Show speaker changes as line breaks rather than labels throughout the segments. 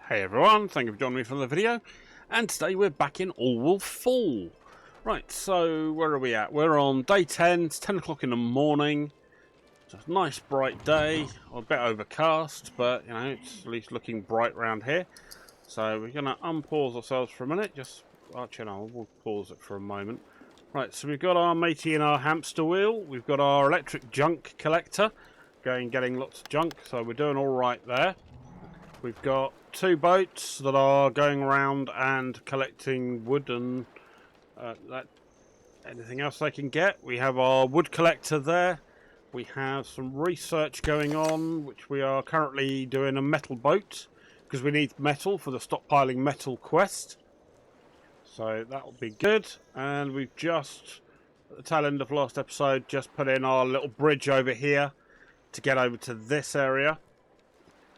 Hey everyone, thank you for joining me for the video, and today we're back in All Will Fall. Right, so where are we at? We're on day 10, it's 10 o'clock in the morning. It's a nice bright day, a bit overcast, but you know, it's at least looking bright around here. So we're going to unpause ourselves for a minute, actually no, we'll pause it for a moment. Right, so we've got our matey in our hamster wheel, we've got our electric junk collector, getting lots of junk, so we're doing alright there. We've got two boats that are going around and collecting wood and anything else they can get. We have our wood collector there. We have some research going on, which we are currently doing a metal boat because we need metal for the stockpiling metal quest. So that'll be good. And we've just, at the tail end of last episode, just put in our little bridge over here to get over to this area.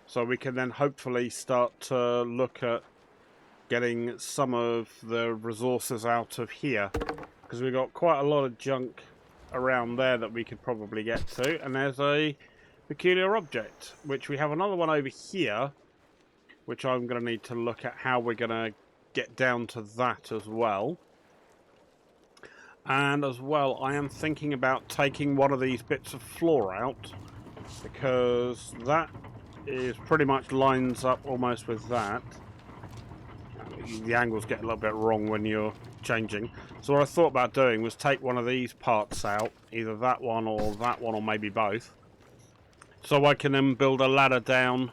So we can then hopefully start to look at getting some of the resources out of here. Because we've got quite a lot of junk around there that we could probably get to. And there's a peculiar object, which we have another one over here, which I'm going to need to look at how we're going to get down to that as well. And as well, I am thinking about taking one of these bits of floor out, because that is pretty much lines up almost with that. The angles get a little bit wrong when you're changing. So what I thought about doing was take one of these parts out, either that one or maybe both. So I can then build a ladder down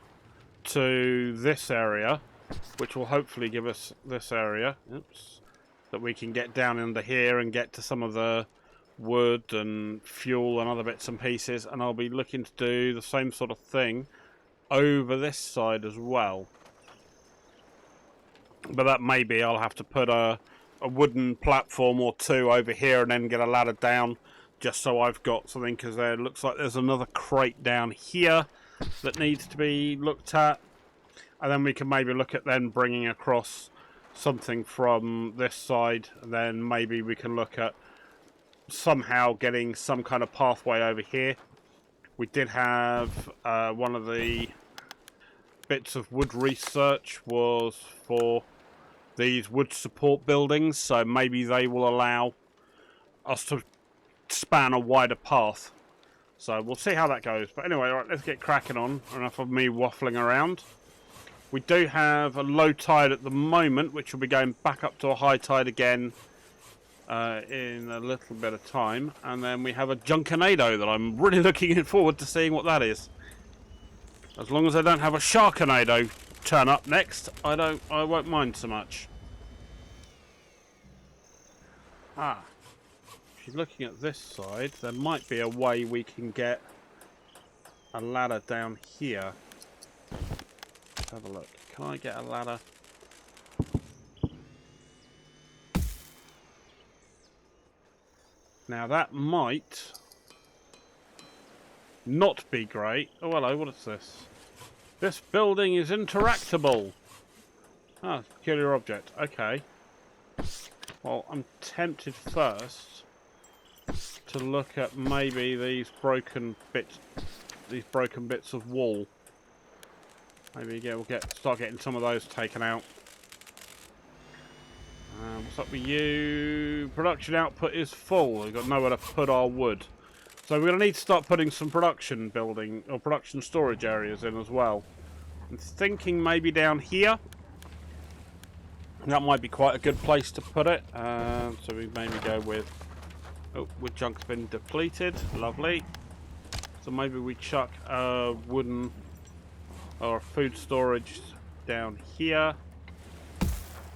to this area, which will hopefully give us this area. Oops. That we can get down into here and get to some of the wood and fuel and other bits and pieces. And I'll be looking to do the same sort of thing over this side as well, but that maybe I'll have to put a wooden platform or two over here and then get a ladder down, just so I've got something, because there looks like there's another crate down here that needs to be looked at, and then we can maybe look at then bringing across something from this side, and then maybe we can look at somehow getting some kind of pathway over here. We did have one of the bits of wood research was for these wood support buildings, so maybe they will allow us to span a wider path. So we'll see how that goes. But anyway, right, let's get cracking on. Enough of me waffling around. We do have a low tide at the moment, which will be going back up to a high tide again in a little bit of time. And then we have a Junkanado that I'm really looking forward to seeing what that is. As long as I don't have a Sharknado turn up next, I won't mind so much. If you're looking at this side, there might be a way we can get a ladder down here. Let's have a look. Can I get a ladder? Now that might not be great. Oh hello, what is this? This building is interactable. Ah, peculiar object. Okay. Well, I'm tempted first to look at maybe these broken bits of wall. Maybe we'll start getting some of those taken out. What's up with you? Production output is full. We've got nowhere to put our wood. So we're going to need to start putting some production building or production storage areas in as well. I'm thinking maybe down here. That might be quite a good place to put it. So we maybe go with... Oh, wood chunk's been depleted. Lovely. So maybe we chuck a wooden or food storage down here.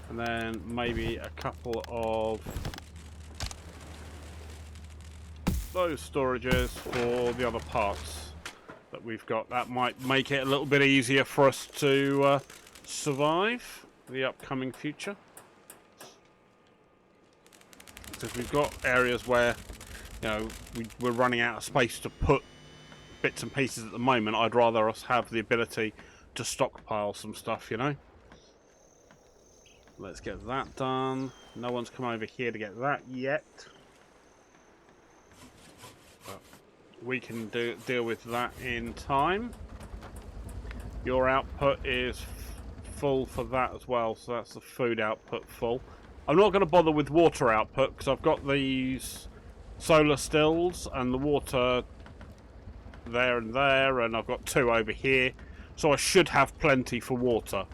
And then maybe a couple of those storages for the other parts that we've got. That might make it a little bit easier for us to survive the upcoming future, because we've got areas where, you know, we're running out of space to put bits and pieces at the moment. I'd rather us have the ability to stockpile some stuff, you know. Let's get that done. No one's come over here to get that yet. But we can deal with that in time. Your output is full for that as well, so that's the food output full. I'm not going to bother with water output because I've got these solar stills and the water there and there, and I've got 2 over here, so I should have plenty for water.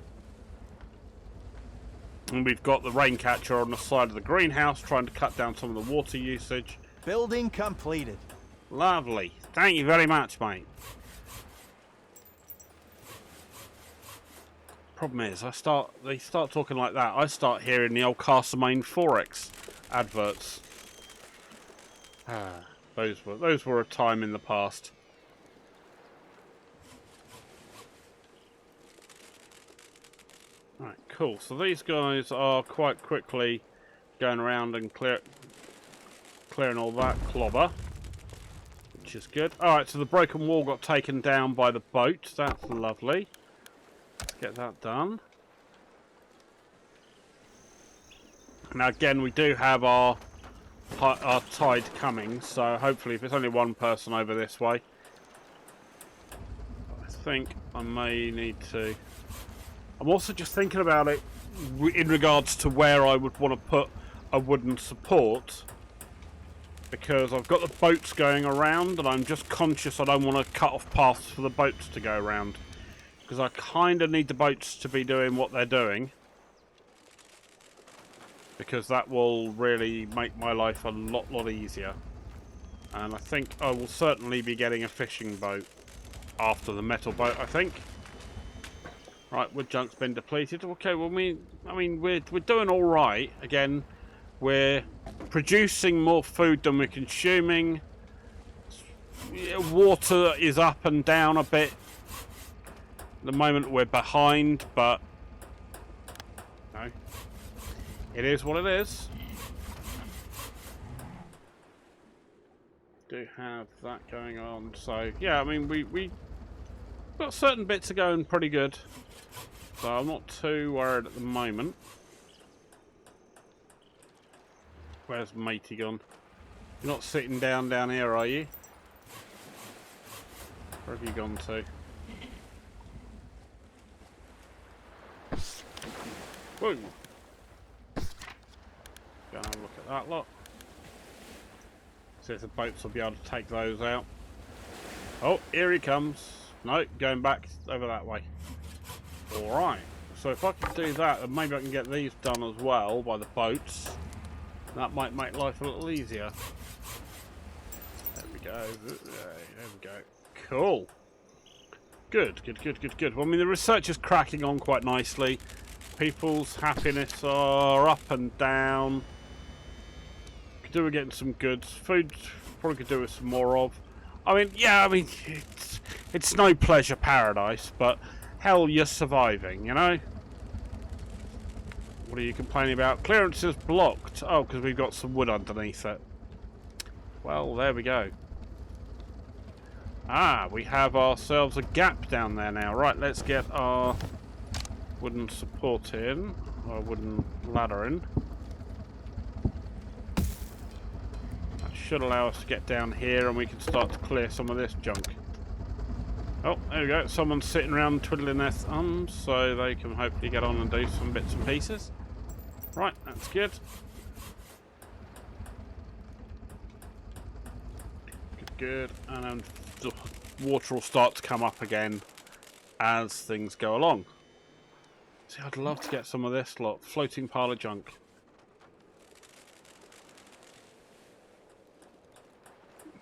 And we've got the rain catcher on the side of the greenhouse trying to cut down some of the water usage.
Building completed.
Lovely. Thank you very much, mate. Problem is, they start talking like that, I start hearing the old Castlemaine Forex adverts. Those were a time in the past. Right, cool. So these guys are quite quickly going around and clearing all that clobber, which is good. Alright, so the broken wall got taken down by the boat. That's lovely. Let's get that done. Now again, we do have our tide coming, so hopefully if it's only one person over this way, I think I may need to... I'm also just thinking about it in regards to where I would want to put a wooden support, because I've got the boats going around and I'm just conscious I don't want to cut off paths for the boats to go around, because I kind of need the boats to be doing what they're doing, because that will really make my life a lot easier. And I think I will certainly be getting a fishing boat after the metal boat, I think. Right, wood junk's been depleted. Okay, well, I mean, we're doing all right. Again, we're producing more food than we're consuming. Water is up and down a bit. At the moment, we're behind, but no, it is what it is. Do have that going on. So yeah, I mean, we got certain bits are going pretty good. So I'm not too worried at the moment. Where's matey gone? You're not sitting down here, are you? Where have you gone to? Whoa! Go and have a look at that lot. See if the boats will be able to take those out. Oh, here he comes. No, going back over that way. Alright, so if I can do that, then maybe I can get these done as well by the boats. That might make life a little easier. There we go. There we go. Cool. Good. Well, I mean, the research is cracking on quite nicely. People's happiness are up and down. Could do with getting some goods. Food, probably could do with some more of. I mean, yeah, I mean, it's no pleasure paradise, but hell, you're surviving, you know? What are you complaining about? Clearance is blocked. Oh, because we've got some wood underneath it. Well, there we go. Ah, we have ourselves a gap down there now. Right, let's get our wooden support in. Our wooden ladder in. That should allow us to get down here and we can start to clear some of this junk. Oh, there we go. Someone's sitting around twiddling their thumbs, so they can hopefully get on and do some bits and pieces. Right, that's good. Good. And then the water will start to come up again as things go along. See, I'd love to get some of this lot. Floating pile of junk.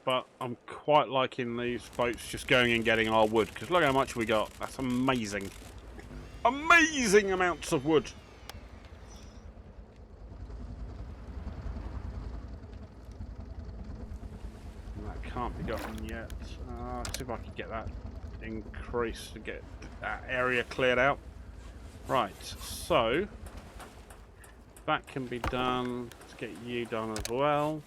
But I'm quite liking these boats just going and getting our wood, because look how much we got. That's amazing. Amazing amounts of wood. And that can't be gotten yet. Let's see if I can get that increased to get that area cleared out. Right, so that can be done. Let's get you done as well.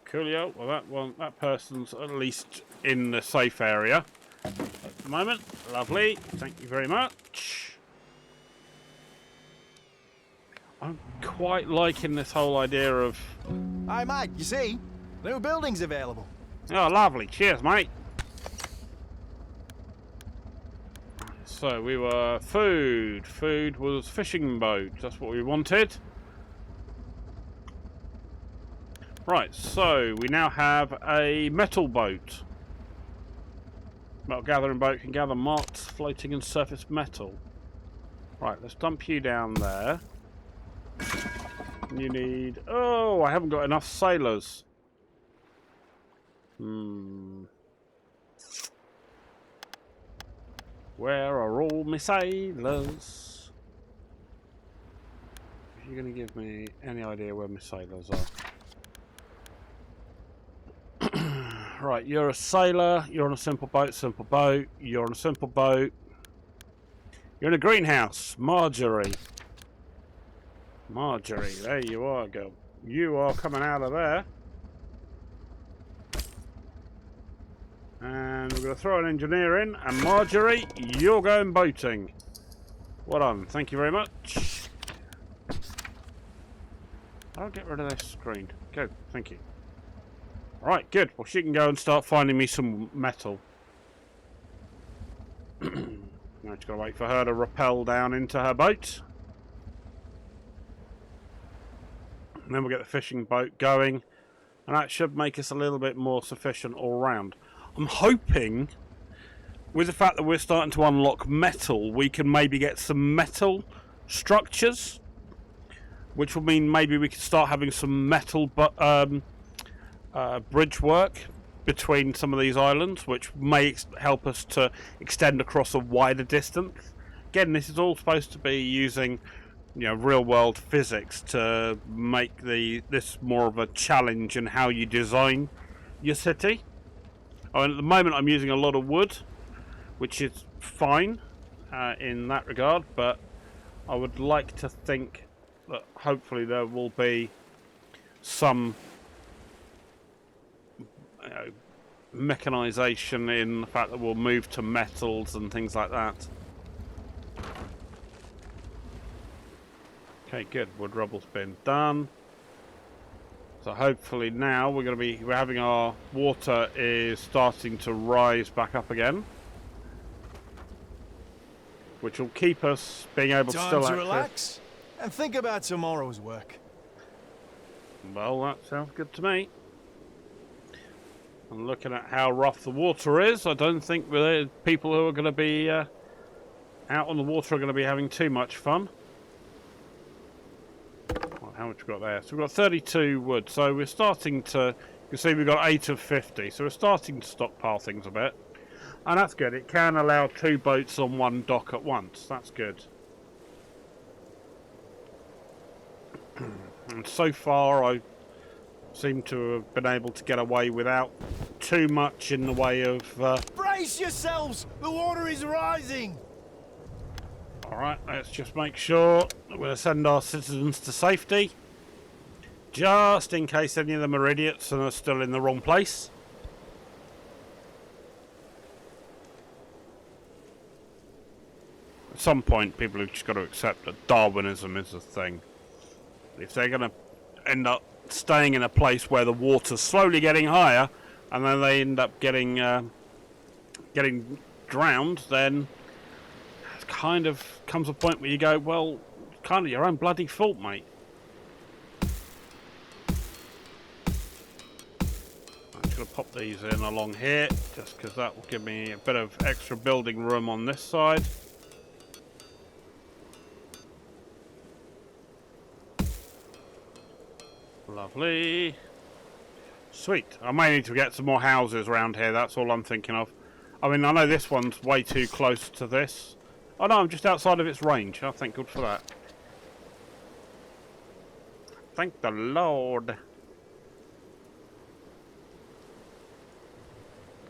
Coolio. Well, that person's at least in the safe area at the moment. Lovely. Thank you very much. I'm quite liking this whole idea of...
Hi, Mike. You see? New buildings available.
Oh, lovely. Cheers, mate. so we were food. Food was fishing boat. That's what we wanted. Right, so we now have a metal boat. Metal gathering boat can gather marked floating and surface metal. Right, let's dump you down there. You need... Oh, I haven't got enough sailors. Where are all my sailors? Are you going to give me any idea where my sailors are? Right, you're a sailor. You're on a simple boat, simple boat. You're on a simple boat. You're in a greenhouse. Marjorie. Marjorie, there you are, girl. You are coming out of there. And we're going to throw an engineer in. And Marjorie, you're going boating. Well done. Thank you very much. I'll get rid of this screen. Go. Thank you. Alright, good. Well, she can go and start finding me some metal. Now just got to wait for her to rappel down into her boat. And then we'll get the fishing boat going. And that should make us a little bit more sufficient all round. I'm hoping, with the fact that we're starting to unlock metal, we can maybe get some metal structures. Which will mean maybe we could start having some metal bridge work between some of these islands, which may help us to extend across a wider distance. Again, this is all supposed to be using, you know, real-world physics to make this more of a challenge in how you design your city. I mean, at the moment, I'm using a lot of wood, which is fine in that regard, but I would like to think that hopefully there will be some mechanization in the fact that we'll move to metals and things like that. Okay, good. Wood rubble's been done. So hopefully now we're having our water is starting to rise back up again, which will keep us being able to still access.
Relax and think about tomorrow's work.
Well, that sounds good to me. And looking at how rough the water is, I don't think the people who are going to be out on the water are going to be having too much fun. Well, how much we got there? So we've got 32 wood. So we're starting to... You can see we've got 8 of 50. So we're starting to stockpile things a bit. And that's good. It can allow 2 boats on one dock at once. That's good. And so far, I seem to have been able to get away without too much in the way of...
Brace yourselves! The water is rising!
Alright, let's just make sure that we're going to send our citizens to safety. Just in case any of them are idiots and are still in the wrong place. At some point, people have just got to accept that Darwinism is a thing. If they're going to end up staying in a place where the water's slowly getting higher, and then they end up getting drowned, then it kind of comes a point where you go, well, it's kind of your own bloody fault, mate. I'm just going to pop these in along here, just because that will give me a bit of extra building room on this side. Lovely. Sweet. I may need to get some more houses around here, that's all I'm thinking of. I mean, I know this one's way too close to this. Oh no, I'm just outside of its range. Oh, thank God for that. Thank the Lord.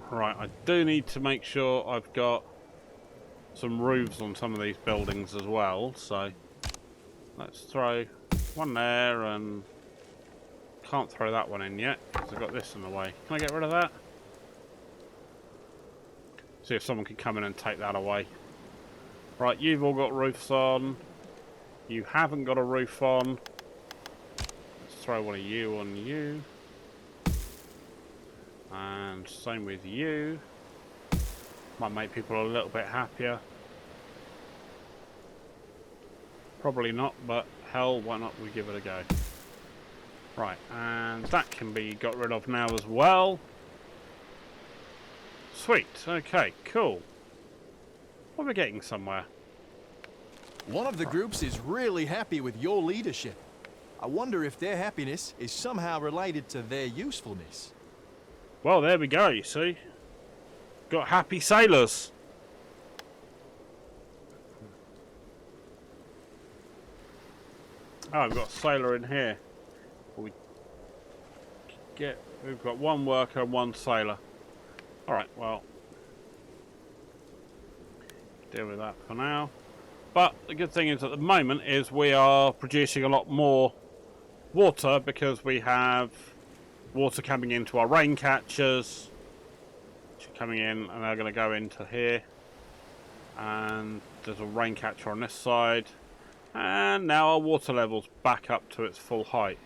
Right, I do need to make sure I've got some roofs on some of these buildings as well, so let's throw one there, and can't throw that one in yet because I've got this in the way. Can I get rid of that? See if someone can come in and take that away. Right, you've all got roofs on. You haven't got a roof on. Let's throw one of you on you. And same with you. Might make people a little bit happier. Probably not, but hell, why not we give it a go. Right, and that can be got rid of now as well. Sweet, okay, cool. Well, we're getting somewhere.
One of the groups is really happy with your leadership. I wonder if their happiness is somehow related to their usefulness.
Well, there we go, you see. Got happy sailors. Oh, we've got a sailor in here. We've got one worker and one sailor. Alright, well. Deal with that for now. But the good thing is at the moment is we are producing a lot more water because we have water coming into our rain catchers. Which are coming in and they're going to go into here. And there's a rain catcher on this side. And now our water level's back up to its full height.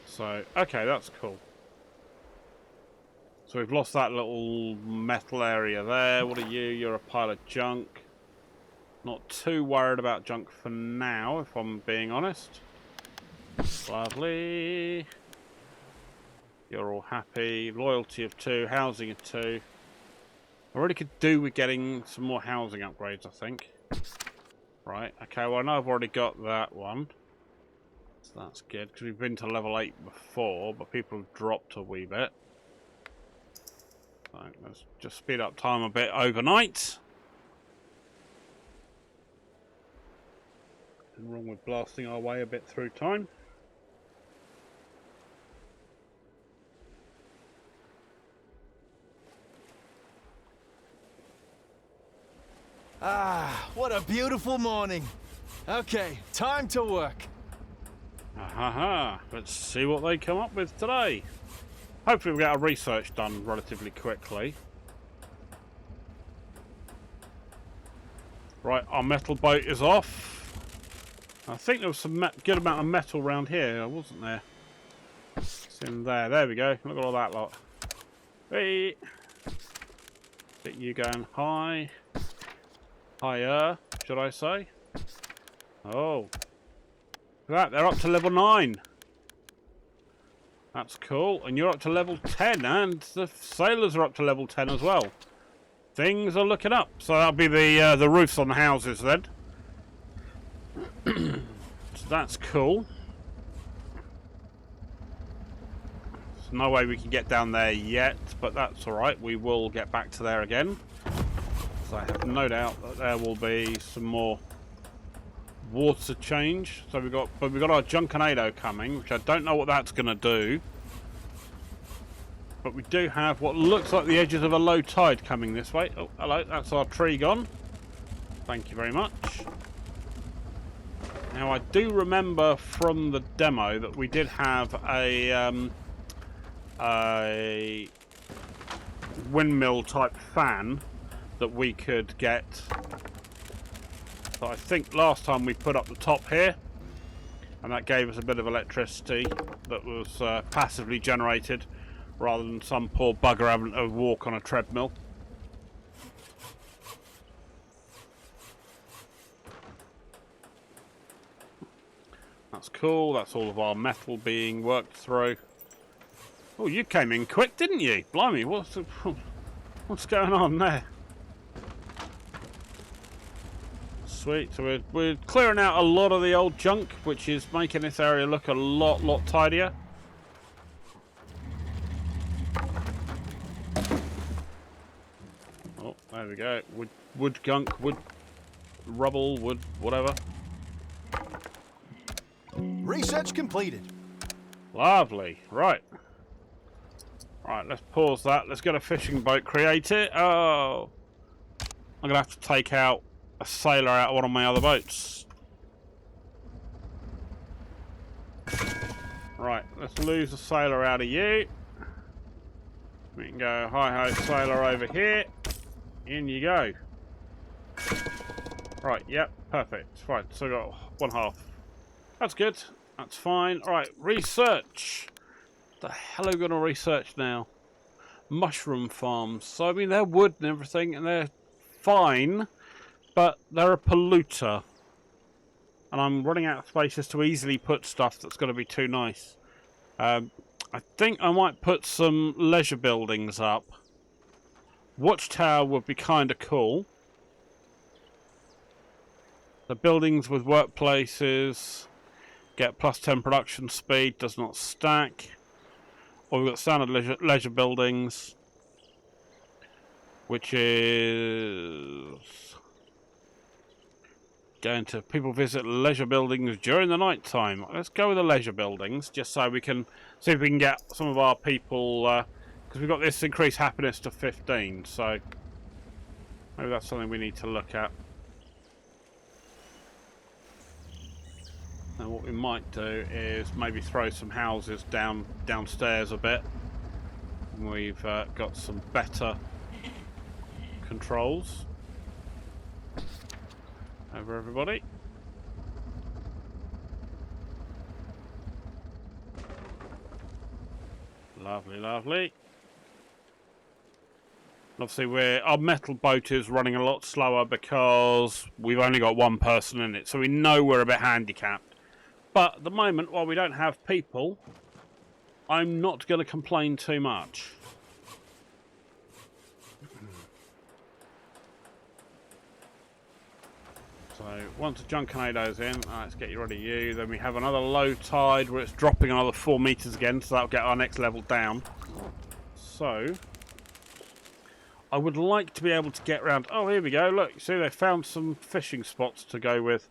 So, okay, that's cool. So we've lost that little metal area there. What are you? You're a pile of junk. Not too worried about junk for now, if I'm being honest. Lovely. You're all happy. Loyalty of 2, housing of 2. I really could do with getting some more housing upgrades, I think. Right, okay, well I know I've already got that one. So that's good, because we've been to level 8 before, but people have dropped a wee bit. So let's just speed up time a bit overnight. Nothing wrong with blasting our way a bit through time.
Ah, what a beautiful morning. Okay, time to work.
Ahaha, let's see what they come up with today. Hopefully we'll get our research done relatively quickly. Right, our metal boat is off. I think there was some good amount of metal around here, wasn't there? It's in there. There we go. Look at all that lot. Hey! Get you going high. Higher, should I say? Oh. Look at that, they're up to level 9. That's cool. And you're up to level 10, and the sailors are up to level 10 as well. Things are looking up. So that'll be the roofs on the houses then. So that's cool. There's no way we can get down there yet, but that's alright. We will get back to there again. So I have no doubt that there will be some more water change. So we've got our Junkanado coming, which I don't know what that's going to do. But we do have what looks like the edges of a low tide coming this way. Oh, hello, that's our tree gone. Thank you very much. Now I do remember from the demo that we did have a windmill type fan that we could get. So I think last time we put up the top here, and that gave us a bit of electricity that was passively generated rather than some poor bugger having to walk on a treadmill. That's cool. That's all of our metal being worked through. Oh, you came in quick, didn't you? Blimey, what's going on there? Sweet. So we're clearing out a lot of the old junk, which is making this area look a lot tidier. Oh, there we go. Wood gunk, wood rubble, wood whatever.
Research completed.
Lovely. Right. Right, let's pause that. Let's get a fishing boat created. Oh. I'm going to have to take out a sailor out of one of my other boats. Right, let's lose a sailor out of you. We can go hi-ho sailor over here. In you go. Right, yep, perfect. Fine, so got one half. That's good. That's fine. Alright, research. What the hell are we going to research now? Mushroom farms. So, I mean, they're wood and everything, and they're fine, but they're a polluter. and I'm running out of spaces to easily put stuff that's going to be too nice. I think I might put some leisure buildings up. Watchtower would be kind of cool. The buildings with workplaces get +10 production speed, does not stack. Or we've got standard leisure buildings, which is going to people visit leisure buildings during the night time. Let's go with the leisure buildings, just so we can see if we can get some of our people, because we've got this increased happiness to 15, so maybe that's something we need to look at. And what we might do is maybe throw some houses downstairs a bit. We've got some better controls over everybody. Lovely, lovely. Obviously, our metal boat is running a lot slower because we've only got one person in it, so we know we're a bit handicapped. But at the moment, while we don't have people, I'm not going to complain too much. So once the Junkanado's in, let's get you ready, you. Then we have another low tide where it's dropping another 4 meters again, so that'll get our next level down. So I would like to be able to get around. Oh, here we go. Look, see, they found some fishing spots to go with.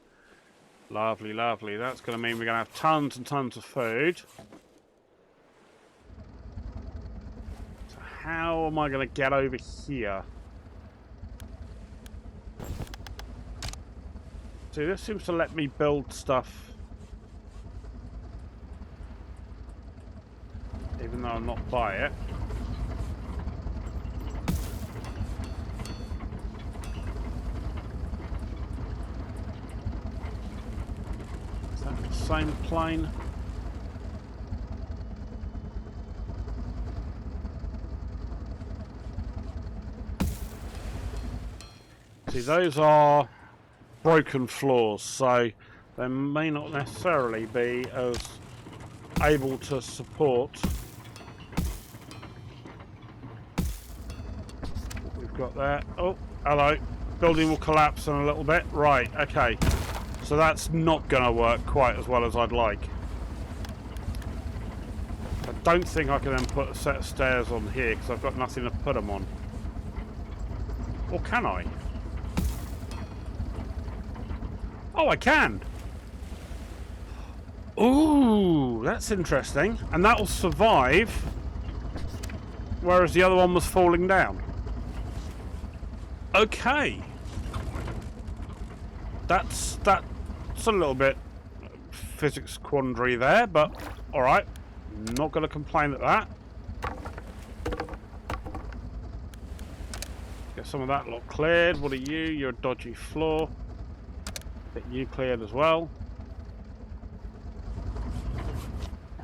Lovely, lovely. That's going to mean we're going to have tons and tons of food. So how am I going to get over here? See, this seems to let me build stuff, even though I'm not by it. Same plane. See, those are broken floors, so they may not necessarily be as able to support what we've got there. Oh, hello. Building will collapse in a little bit. Right, okay. So that's not going to work quite as well as I'd like. I don't think I can then put a set of stairs on here because I've got nothing to put them on. Or can I? Oh, I can! Ooh, that's interesting. And that'll survive, whereas the other one was falling down. Okay. That's a little bit physics quandary there, but alright. Not going to complain at that. Get some of that lot cleared. What are you? You're a dodgy floor. Get you cleared as well.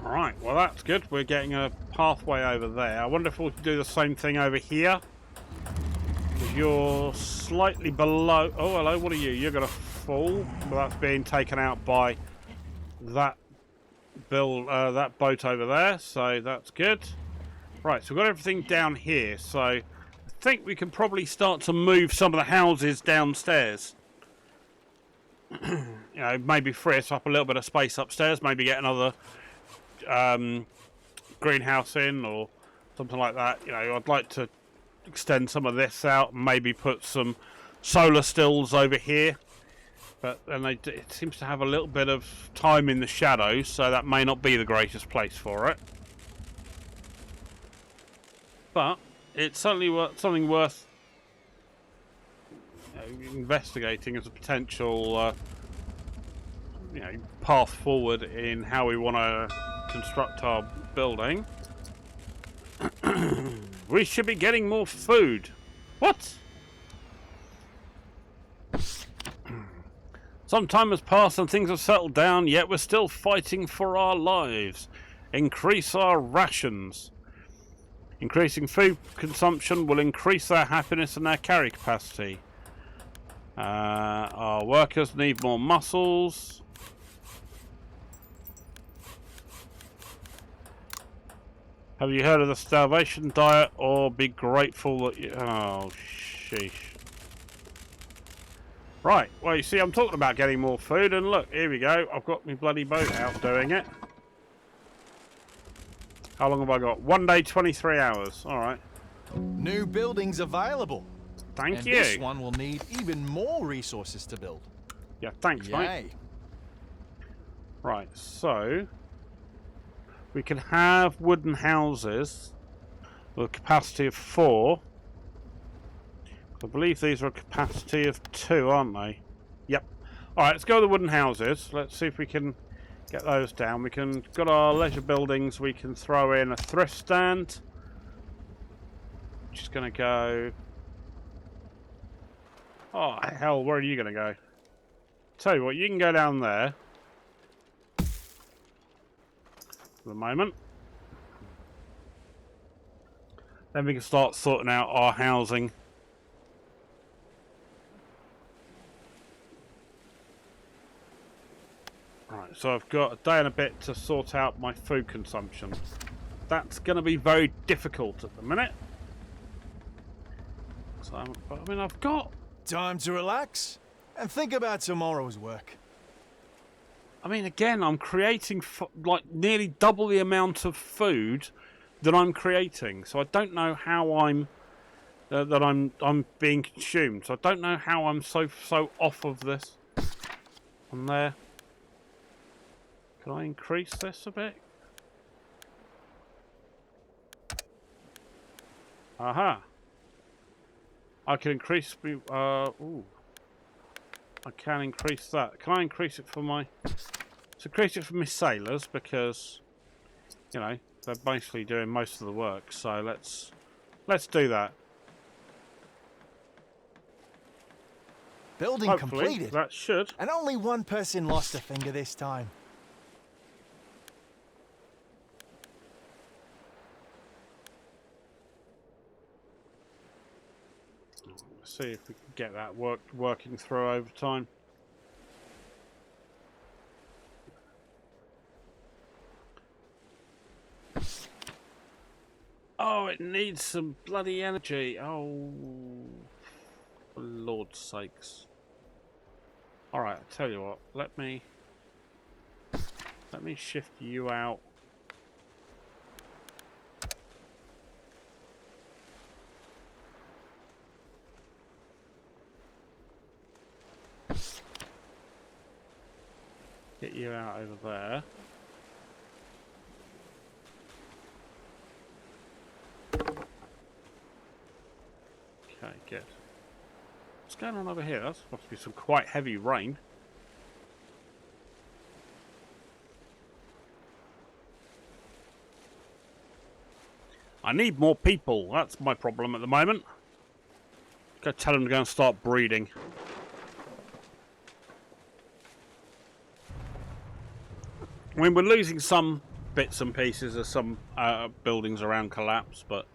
Alright, well that's good. We're getting a pathway over there. I wonder if we can do the same thing over here. Because you're slightly below... Oh, hello, what are you? You're going to fall. Well, that's being taken out by that that boat over there. So that's good. Right, so we've got everything down here. So I think we can probably start to move some of the houses downstairs. You know, maybe free us up a little bit of space upstairs. Maybe get another greenhouse in or something like that. You know, I'd like to extend some of this out and maybe put some solar stills over here. But then it seems to have a little bit of time in the shadows, so that may not be the greatest place for it. But it's certainly something worth investigating as a potential path forward in how we want to construct our building. We should be getting more food. What? Some time has passed and things have settled down, yet we're still fighting for our lives. Increase our rations. Increasing food consumption will increase their happiness and their carry capacity. Our workers need more muscles. Have you heard of the starvation diet, or be grateful that you... Oh, sheesh. Right, well, you see, I'm talking about getting more food, and look, here we go. I've got my bloody boat out doing it. How long have I got? 1 day, 23 hours. All right.
New buildings available.
Thank you.
And this one will need even more resources to build.
Yeah, thanks, mate.
Yay.
Right, so... we can have wooden houses with a capacity of 4. I believe these are a capacity of 2, aren't they? Yep. Alright, let's go with the wooden houses. Let's see if we can get those down. We can got our leisure buildings. We can throw in a thrift stand. Just going to go... oh, hell, where are you going to go? Tell you what, you can go down there. For the moment. Then we can start sorting out our housing. Right, so I've got a day and a bit to sort out my food consumption. That's going to be very difficult at the minute. So, but, I mean, I've got...
Time to relax and think about tomorrow's work.
I mean, again, I'm creating like nearly double the amount of food that I'm creating. So I don't know how I'm I'm being consumed. So I don't know how I'm so off of this. On there. Can I increase this a bit? Aha. I can increase... ooh. I can increase that. Can I increase it for my... let's increase it for my sailors, because, you know, they're basically doing most of the work. So let's do that.
Building
Hopefully,
completed.
that should.
And only one person lost a finger this time.
Let's see if we can get that working through over time. Oh, it needs some bloody energy. Oh, for Lord's sakes. Alright, I'll tell you what. Let me shift you out. Get you out over there. Okay, good. What's going on over here? That must be some quite heavy rain. I need more people. That's my problem at the moment. Go tell them to go and start breeding. I mean, we're losing some bits and pieces of some buildings around collapse, but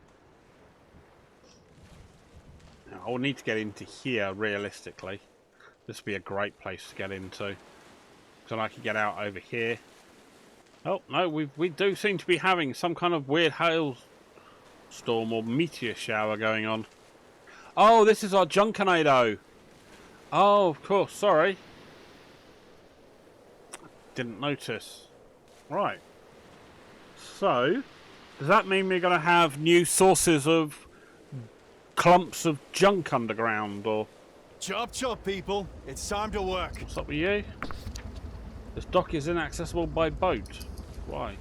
I will need to get into here realistically. This would be a great place to get into. So I can get out over here. Oh, no, we do seem to be having some kind of weird hailstorm or meteor shower going on. Oh, this is our Junkanado. Oh, of course, sorry. Didn't notice. Right. So, does that mean we're going to have new sources of clumps of junk underground, or...
Chop chop, people. It's time to work.
What's up with you? This dock is inaccessible by boat. Why?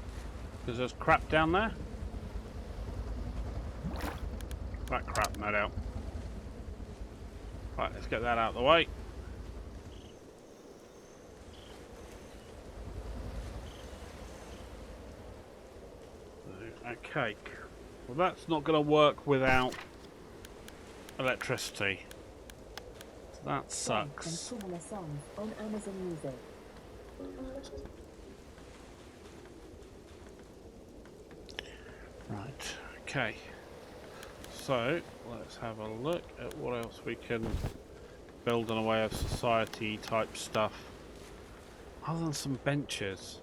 Because there's crap down there? That crap, no doubt. Right, let's get that out of the way. Okay. Well, that's not going to work without electricity. That sucks.
And similar songs on Amazon Music.
Right, okay. So, let's have a look at what else we can build in a way of society type stuff. Other than some benches.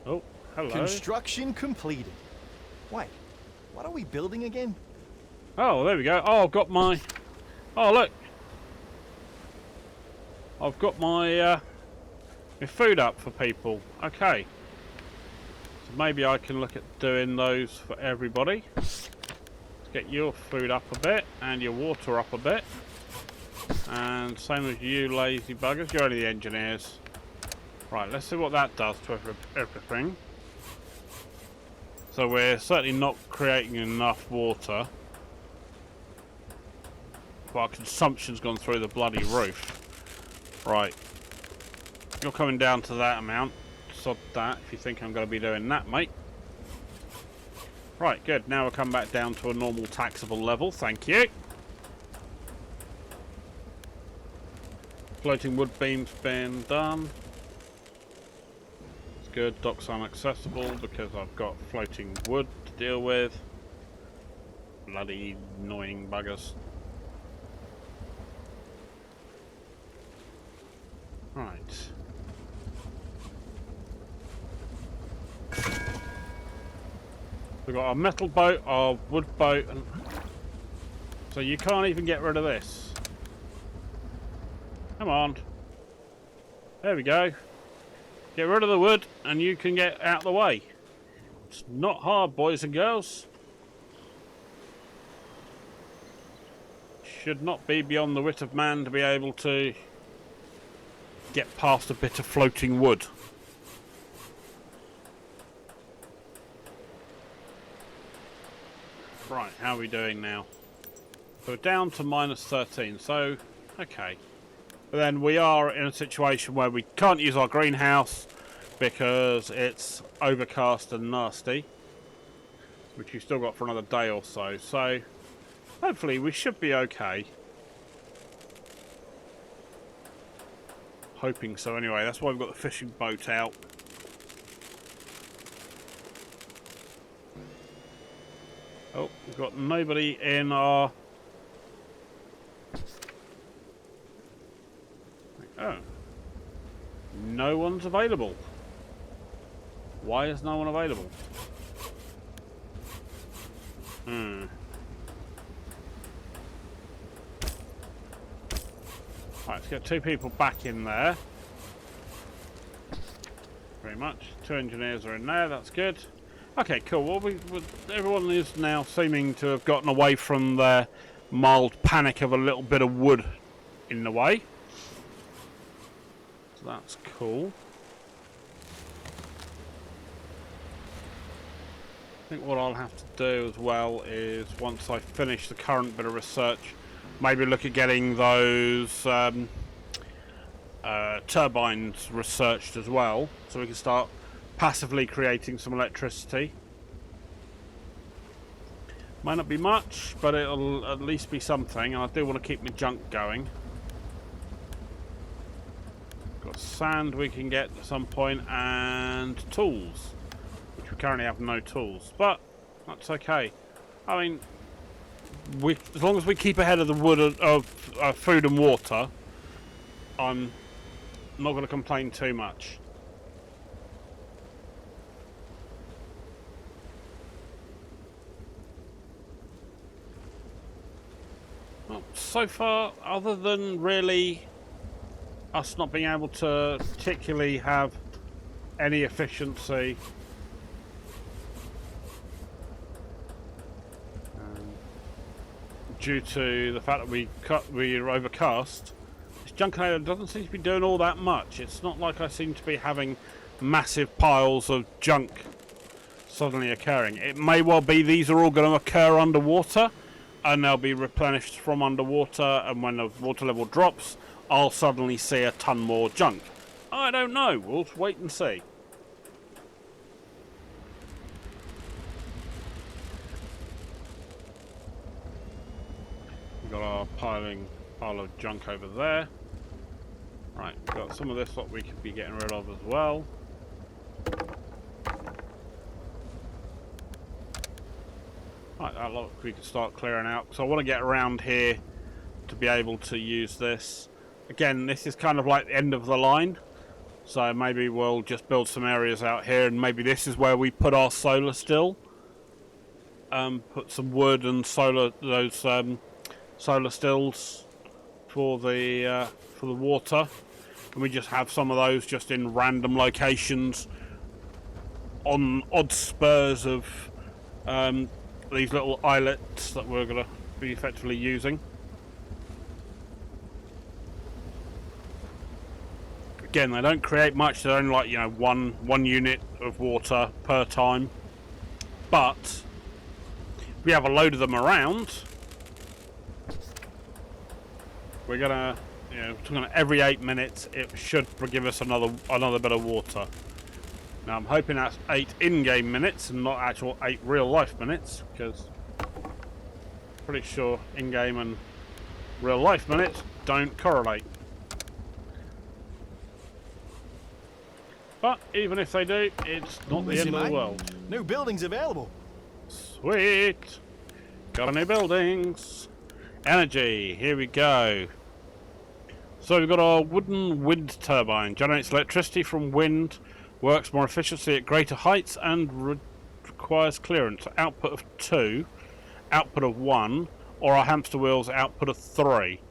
Oh, hello.
Construction completed. Wait, what are we building again?
Oh, there we go. Oh, I've got my... Oh, look. I've got my, my food up for people. Okay. So maybe I can look at doing those for everybody. Let's get your food up a bit and your water up a bit. And same as you lazy buggers. You're only the engineers. Right, let's see what that does to everything. So we're certainly not creating enough water. But our consumption's gone through the bloody roof. Right. You're coming down to that amount. Sod that if you think I'm going to be doing that, mate. Right, good. Now we'll come back down to a normal taxable level. Thank you. Floating wood beams been done. It's good. Docks inaccessible because I've got floating wood to deal with. Bloody annoying buggers. Right. We've got our metal boat, our wood boat, and so you can't even get rid of this. Come on. There we go. Get rid of the wood and you can get out of the way. It's not hard, boys and girls. Should not be beyond the wit of man to be able to get past a bit of floating wood. Right, how are we doing now? So we're down to minus 13, so okay. But then we are in a situation where we can't use our greenhouse because it's overcast and nasty, which we've still got for another day or so. So hopefully we should be okay. Hoping so anyway. That's why we've got the fishing boat out. Oh, we've got nobody in our... Oh. No one's available. Why is no one available? Right, let's get 2 people back in there. Very much. 2 engineers are in there, that's good. Okay, cool. Well, everyone is now seeming to have gotten away from their mild panic of a little bit of wood in the way. So that's cool. I think what I'll have to do as well is, once I finish the current bit of research, maybe look at getting those turbines researched as well, so we can start passively creating some electricity. Might not be much, but it'll at least be something, and I do want to keep my junk going. Got sand we can get at some point, and tools, which we currently have no tools, but that's okay. I mean, as long as we keep ahead of the wood of food and water, I'm not going to complain too much. Well, so far, other than really us not being able to particularly have any efficiency, due to the fact that we're overcast, this Junkanado doesn't seem to be doing all that much. It's not like I seem to be having massive piles of junk suddenly occurring. It may well be these are all going to occur underwater, and they'll be replenished from underwater, and when the water level drops, I'll suddenly see a ton more junk. I don't know. We'll wait and see. Got our pile of junk over there. Right, we've got some of this what we could be getting rid of as well. Right, that lot we can start clearing out. So I want to get around here to be able to use this. Again, this is kind of like the end of the line. So maybe we'll just build some areas out here, and maybe this is where we put our solar still. put some wood and solar solar stills for the water, and we just have some of those just in random locations on odd spurs of these little islets that we're going to be effectively using. Again, they don't create much. They're only like, you know, one unit of water per time, but we have a load of them around. We're gonna, you know, every 8 minutes it should give us another bit of water. Now I'm hoping that's 8 in-game minutes and not actual 8 real-life minutes, because pretty sure in-game and real-life minutes don't correlate. But even if they do, it's not the end of the world.
New buildings available.
Sweet! Got any buildings? Energy, here we go. So we've got our wooden wind turbine. Generates electricity from wind, works more efficiently at greater heights, and requires clearance. Output of 2, output of 1, or our hamster wheels output of 3.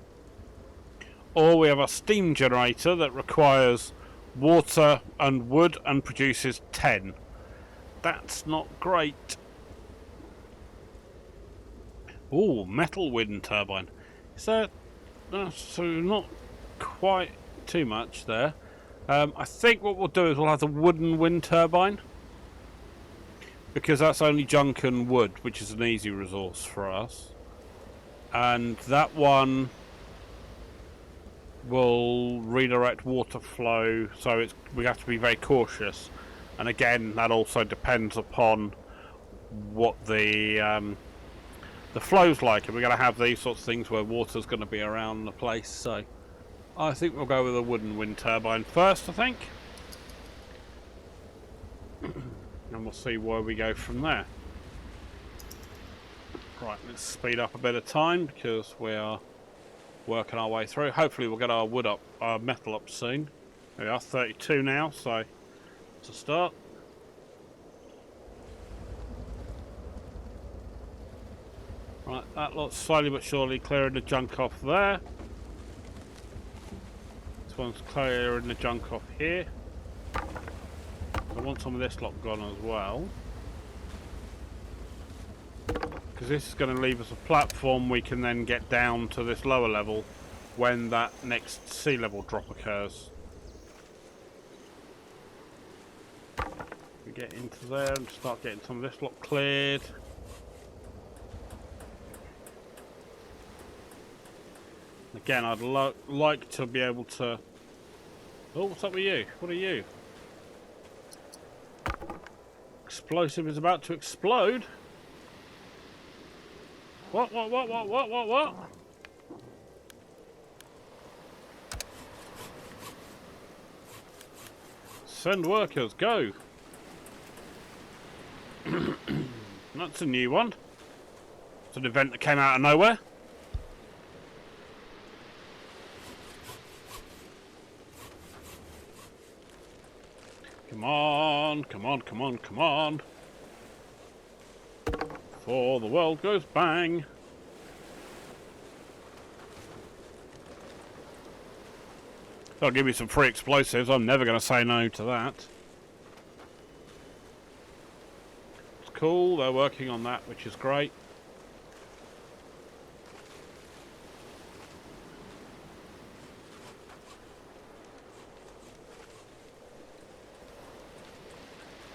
Or we have a steam generator that requires water and wood and produces 10. That's not great. Ooh, metal wind turbine. Is that so not quite too much there. I think what we'll do is we'll have the wooden wind turbine, because that's only junk and wood, which is an easy resource for us. And that one will redirect water flow, so we have to be very cautious. And again, that also depends upon what the flow's like, and we're going to have these sorts of things where water's going to be around the place. So I think we'll go with a wooden wind turbine first, I think, and we'll see where we go from there. Right, let's speed up a bit of time because we are working our way through. Hopefully we'll get our wood up, our metal up soon. There we are, 32 now, so to start. Right, that looks slowly but surely clearing the junk off there. This one's clearing the junk off here. I want some of this lot gone as well, because this is going to leave us a platform we can then get down to this lower level when that next sea level drop occurs. We get into there and start getting some of this lot cleared. Again, I'd like to be able to... Oh, what's up with you? What are you? Explosive is about to explode. What? Send workers, go. That's a new one. It's an event that came out of nowhere. Come on, come on, come on, come on. Before the world goes bang. They'll give me some free explosives. I'm never going to say no to that. It's cool. They're working on that, which is great.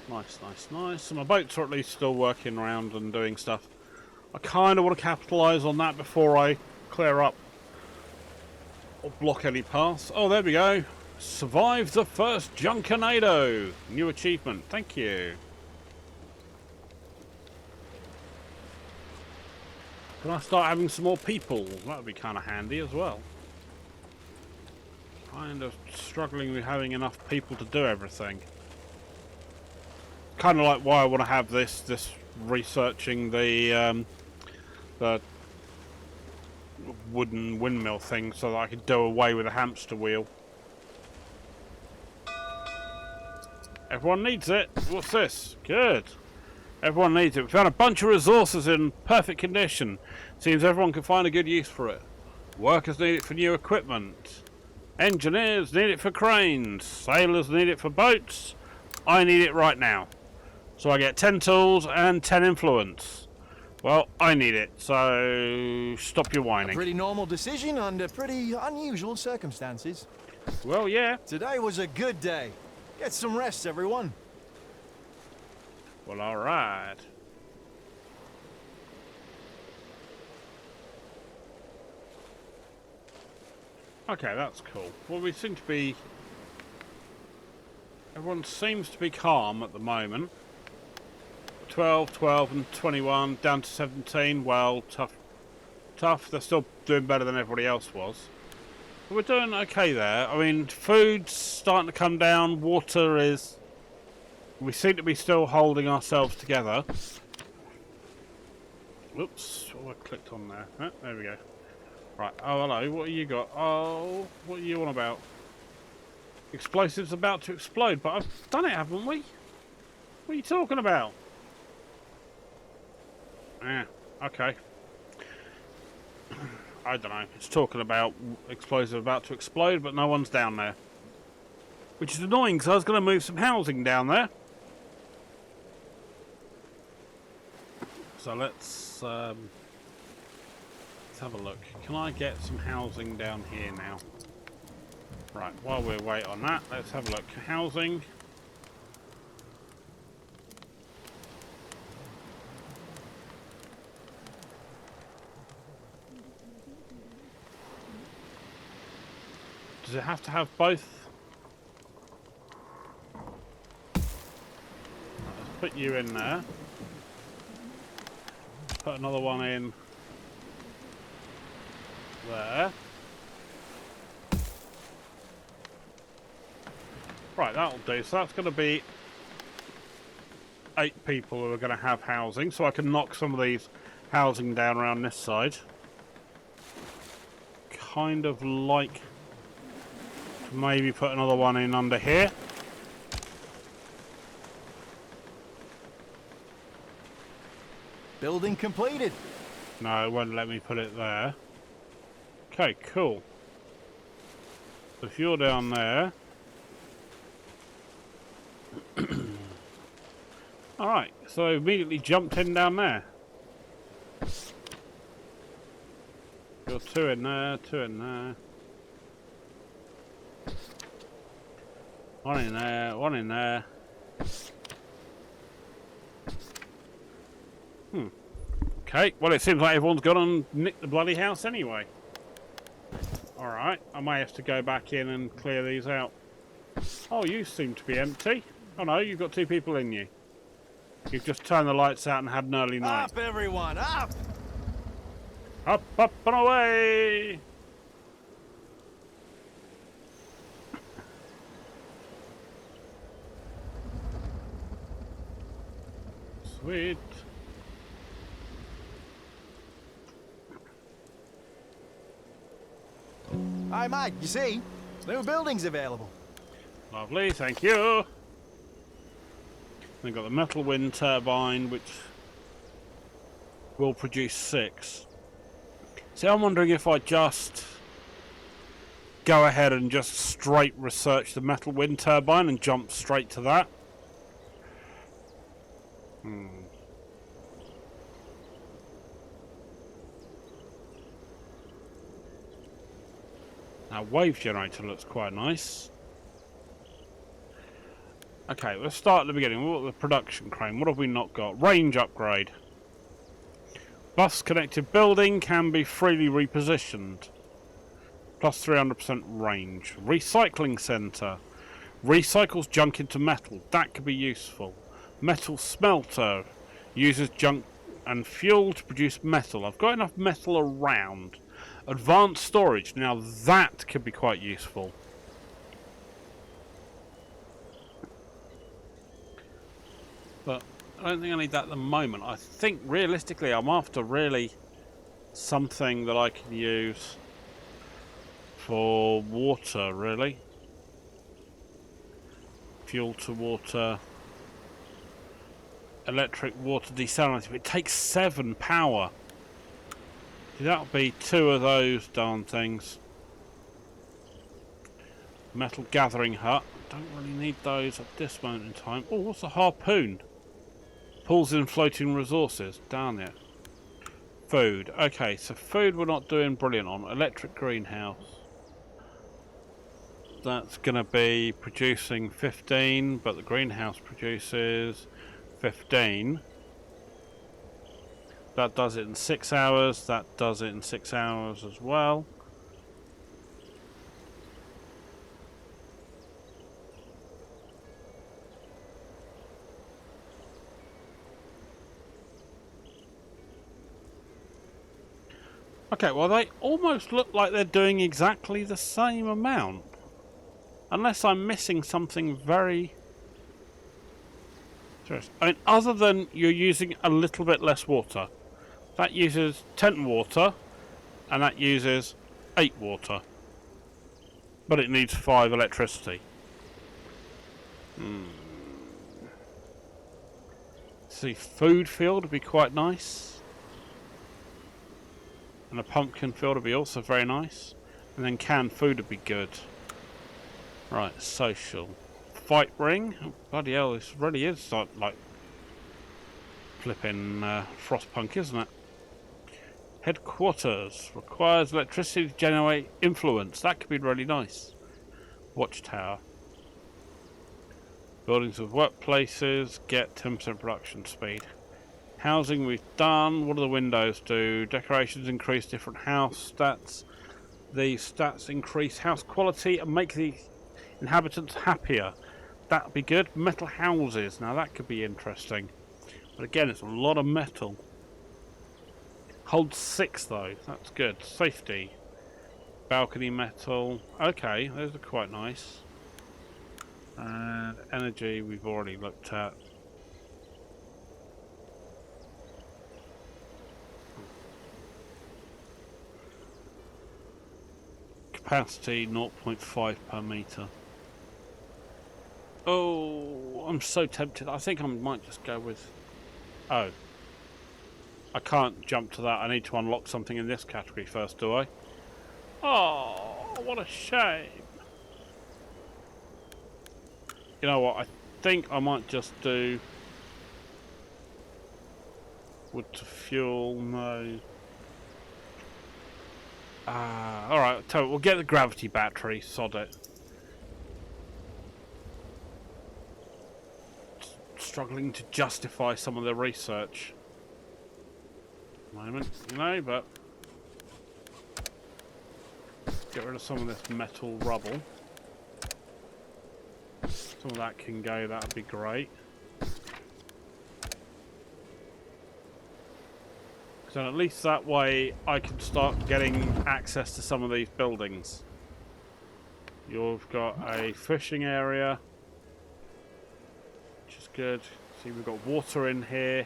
Nice, nice, nice. So my boats are at least still working around and doing stuff. I kind of want to capitalise on that before I clear up or block any paths. Oh, there we go. Survive the first Junkanado. New achievement. Thank you. Can I start having some more people? That would be kind of handy as well. Kind of struggling with having enough people to do everything. Kind of like why I want to have this researching the wooden windmill thing, so that I could do away with a hamster wheel. Everyone needs it. What's this? Good. Everyone needs it. We found a bunch of resources in perfect condition. Seems everyone can find a good use for it. Workers need it for new equipment. Engineers need it for cranes. Sailors need it for boats. I need it right now. So I get 10 tools and 10 influence. Well, I need it, so stop your
A
whining.
pretty normal decision under pretty unusual circumstances.
Well, yeah.
Today was a good day. Get some rest, everyone.
Well, alright. Okay, that's cool. Well, we seem to be... Everyone seems to be calm at the moment. 12, 12 and 21, down to 17. Well, tough. Tough. They're still doing better than everybody else was. But we're doing okay there. I mean, food's starting to come down. Water is... We seem to be still holding ourselves together. Whoops, what have I clicked on there? Oh, there we go. Right, oh hello, what have you got? Oh, what are you on about? Explosives about to explode, but I've done it, haven't we? What are you talking about? Yeah, okay. I don't know, it's talking about explosives about to explode, but no one's down there. Which is annoying, because I was going to move some housing down there. So let's have a look. Can I get some housing down here now? Right, while we wait on that, let's have a look. Housing. Does it have to have both? Let's put you in there. Put another one in there. Right, that'll do. So that's going to be 8 people who are going to have housing. So I can knock some of these housing down around this side. Kind of like to maybe put another one in under here.
Building completed.
No, it won't let me put it there. Okay, cool. So if you're down there... Alright, so immediately jumped in down there. You're 2 in there, 2 in there. 1 in there, 1 in there. Okay, well it seems like everyone's gone and nicked the bloody house anyway. Alright, I may have to go back in and clear these out. Oh, you seem to be empty. Oh no, you've got 2 people in you. You've just turned the lights out and had an early night.
Up, everyone, up!
Up, up and away! Sweet.
Hi, Mike, you see? New buildings available.
Lovely, thank you. We've got the metal wind turbine, which will produce 6. See, I'm wondering if I just go ahead and just straight research the metal wind turbine and jump straight to that. Now, wave generator looks quite nice. Okay, let's start at the beginning. What the production crane? What have we not got? Range upgrade. Bus connected building can be freely repositioned. Plus 300% range. Recycling centre. Recycles junk into metal. That could be useful. Metal smelter. Uses junk and fuel to produce metal. I've got enough metal around. Advanced storage. Now that could be quite useful. But I don't think I need that at the moment. I think realistically I'm after really something that I can use for water, really. Fuel to water. Electric water desalinating. It takes 7 power. That'll be 2 of those darn things. Metal gathering hut. Don't really need those at this moment in time. Oh, what's a harpoon? Pulls in floating resources. Darn it. Food. Okay, so food we're not doing brilliant on. Electric greenhouse. That's going to be producing 15, but the greenhouse produces 15. That does it in 6 hours. That does it in 6 hours as well. Okay, well they almost look like they're doing exactly the same amount. Unless I'm missing something very... serious. I mean, other than you're using a little bit less water. That uses 10 water, and that uses 8 water. But it needs 5 electricity. See, food field would be quite nice. And a pumpkin field would be also very nice. And then canned food would be good. Right, social. Fight ring? Oh, bloody hell, this really is like flipping Frostpunk, isn't it? Headquarters. Requires electricity to generate influence. That could be really nice. Watchtower. Buildings with workplaces. Get 10% production speed. Housing we've done. What do the windows do? Decorations increase different house stats. These stats increase house quality and make the inhabitants happier. That'd be good. Metal houses. Now that could be interesting. But again, it's a lot of metal. Holds 6 though. That's good. Safety. Balcony metal. Okay, those are quite nice. And energy we've already looked at. Capacity 0.5 per meter. Oh, I'm so tempted. I think I might just go with... Oh. I can't jump to that. I need to unlock something in this category first, do I? Oh, what a shame. You know what? I think I might just do... wood to fuel, no. Alright, we'll get the gravity battery, sod it. Struggling to justify some of the research. Moment, you know, but get rid of some of this metal rubble. Some of that can go, that'd be great. So at least that way I can start getting access to some of these buildings. You've got a fishing area, which is good. See, we've got water in here.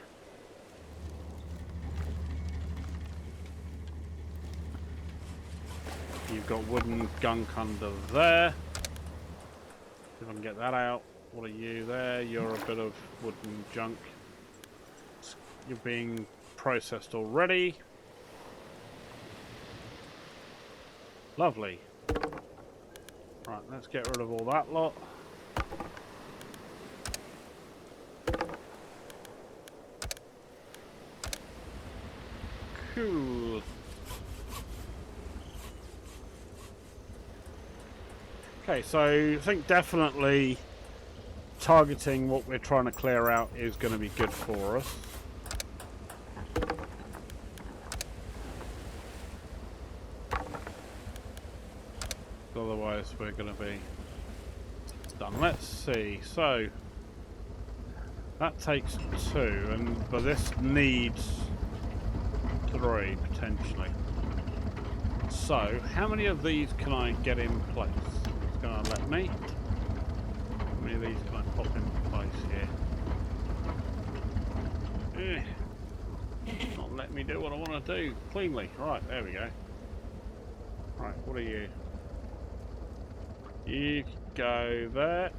You've got wooden gunk under there. If I can get that out. What are you there? You're a bit of wooden junk. You're being processed already. Lovely. Right, let's get rid of all that lot. Cool. Okay, so I think definitely targeting what we're trying to clear out is going to be good for us. Otherwise we're going to be done. Let's see, so that takes 2, but this needs 3 potentially. So how many of these can I get in place? It's going to let me. How many of these can I pop into place here? Not let me do what I want to do cleanly. Right, there we go. Right, what are you? You go there.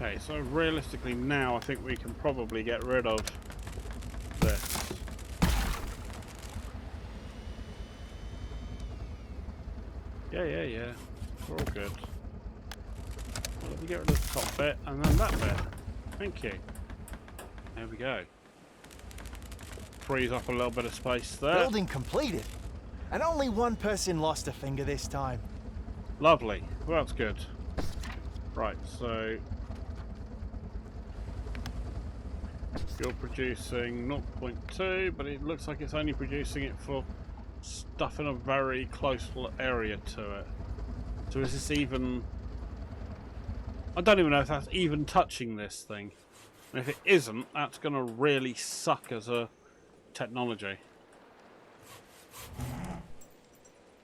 Okay, so realistically now I think we can probably get rid of this. Yeah. We're all good. Well, let me get rid of the top bit and then that bit. Thank you. There we go. Frees up a little bit of space there.
Building completed. And only one person lost a finger this time.
Lovely. Well, that's good. Right, so you're producing 0.2, but it looks like it's only producing it for stuff in a very close area to it. So is this even... I don't even know if that's even touching this thing. And if it isn't, that's going to really suck as a technology.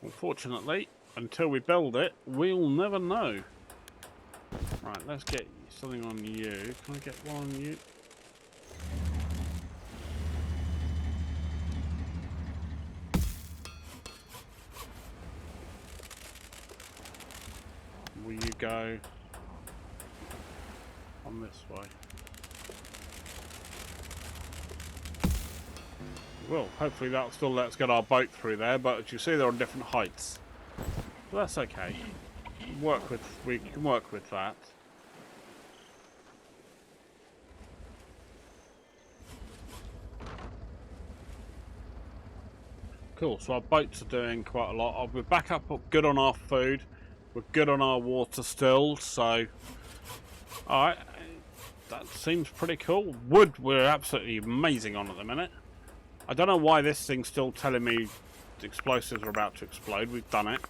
Unfortunately, until we build it, we'll never know. Right, let's get something on you. Can I get one on you? Will you go on this way? Well, hopefully that'll still let us get our boat through there, but as you see, they're on different heights. But that's okay. We can work with that. Cool, so our boats are doing quite a lot. We're back up good on our food. We're good on our water still, so... Alright, that seems pretty cool. Wood we're absolutely amazing on at the minute. I don't know why this thing's still telling me the explosives are about to explode. We've done it.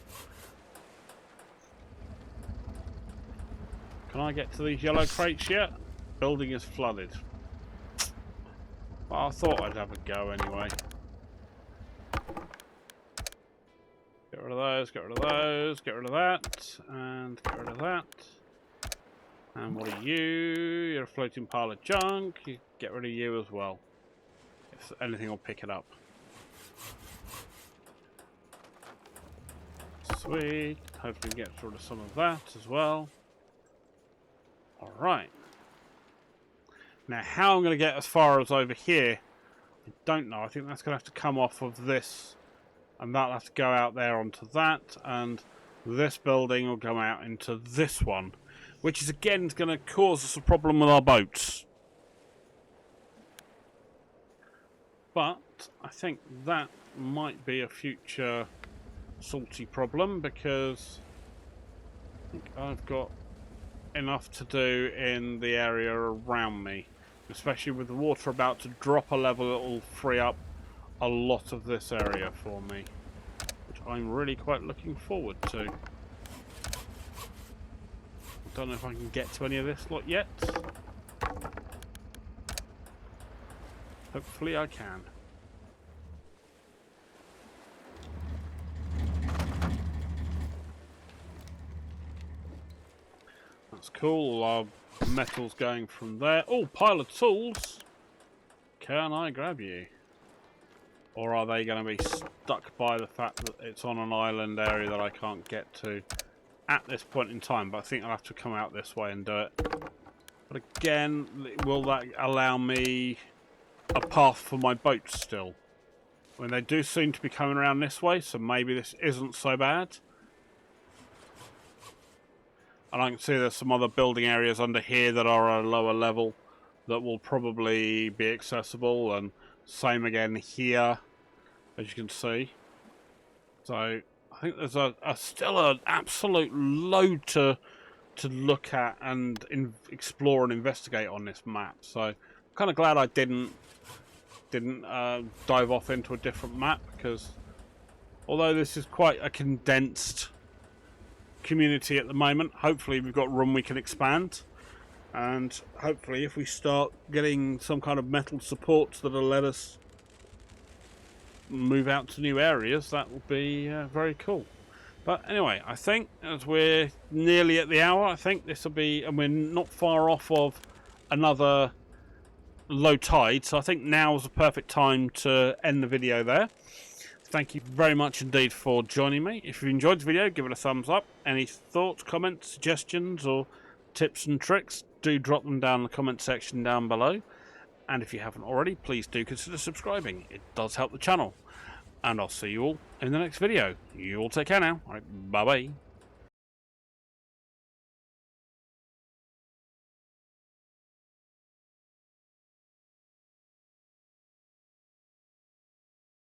Can I get to these yellow crates yet? Building is flooded. Well, I thought I'd have a go anyway. Get rid of those, get rid of those, get rid of that, and get rid of that. And what are you? You're a floating pile of junk. You get rid of you as well. If anything will pick it up. Sweet. Hopefully get rid of some of that as well. Alright. Now how I'm going to get as far as over here, I don't know. I think that's going to have to come off of this. And that'll have to go out there onto that. And this building will go out into this one. Which is again going to cause us a problem with our boats. But I think that might be a future salty problem because I think I've got enough to do in the area around me. Especially with the water about to drop a level, it will free up a lot of this area for me. Which I'm really quite looking forward to. I don't know if I can get to any of this lot yet. Hopefully I can. That's cool. Our metal's going from there. Oh, pile of tools. Can I grab you? Or are they going to be stuck by the fact that it's on an island area that I can't get to at this point in time? But I think I'll have to come out this way and do it. But again, will that allow me a path for my boats still? I mean, they do seem to be coming around this way, so maybe this isn't so bad. And I can see there's some other building areas under here that are at a lower level that will probably be accessible, and same again here, as you can see. So I think there's still an absolute load to look at and explore and investigate on this map. So I'm kind of glad I didn't dive off into a different map, because although this is quite a condensed community at the moment, hopefully we've got room we can expand, and hopefully if we start getting some kind of metal supports that'll let us move out to new areas, that will be very cool. But anyway, I think as we're nearly at the hour, I think this will be, and we're not far off of another low tide, so I think now is the perfect time to end the video there. Thank you very much indeed for joining me. If you enjoyed the video, give it a thumbs up. Any thoughts, comments, suggestions, or tips and tricks, do drop them down in the comment section down below. And if you haven't already, please do consider subscribing. It does help the channel. And I'll see you all in the next video. You all take care now. All right, bye-bye.